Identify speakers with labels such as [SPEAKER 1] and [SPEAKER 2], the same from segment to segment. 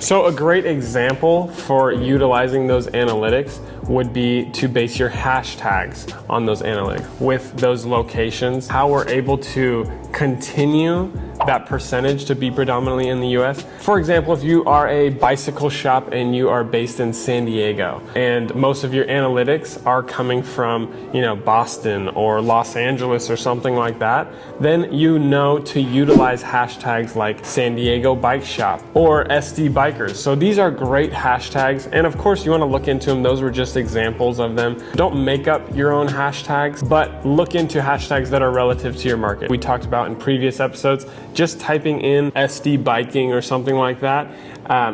[SPEAKER 1] So a great example for utilizing those analytics would be to base your hashtags on those analytics with those locations, how we're able to continue that percentage to be predominantly in the US. For example, if you are a bicycle shop and you are based in San Diego and most of your analytics are coming from, Boston or Los Angeles or something like that, then you know to utilize hashtags like San Diego Bike Shop or SD Bikers. So these are great hashtags, and of course you want to look into them. Those were just examples of them. Don't make up your own hashtags, but look into hashtags that are relative to your market. We talked about in previous episodes, just typing in SD biking or something like that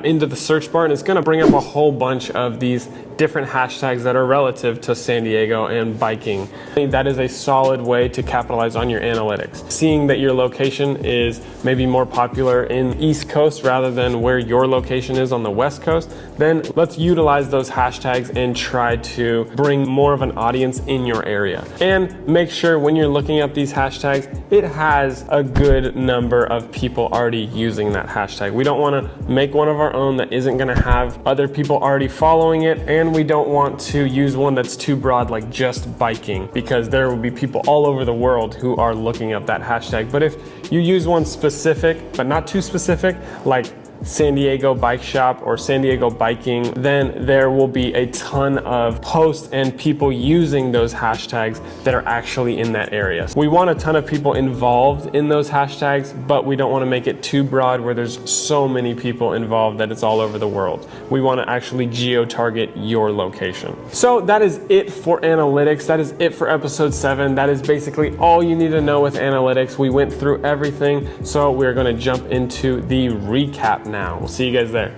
[SPEAKER 1] into the search bar, and it's going to bring up a whole bunch of these different hashtags that are relative to San Diego and biking. I think that is a solid way to capitalize on your analytics. Seeing that your location is maybe more popular in East Coast rather than where your location is on the West Coast, then let's utilize those hashtags and try to bring more of an audience in your area. And make sure when you're looking at these hashtags, it has a good number of people already using that hashtag. We don't want to make one of our own that isn't going to have other people already following it, and we don't want to use one that's too broad like just biking, because there will be people all over the world who are looking up that hashtag. But if you use one specific but not too specific, like San Diego Bike Shop or San Diego Biking, then there will be a ton of posts and people using those hashtags that are actually in that area. We want a ton of people involved in those hashtags, but we don't want to make it too broad where there's so many people involved that it's all over the world. We want to actually geo-target your location. So that is it for analytics. That is it for episode 7. That is basically all you need to know with analytics. We went through everything, so we're going to jump into the recap now. We'll see you guys there.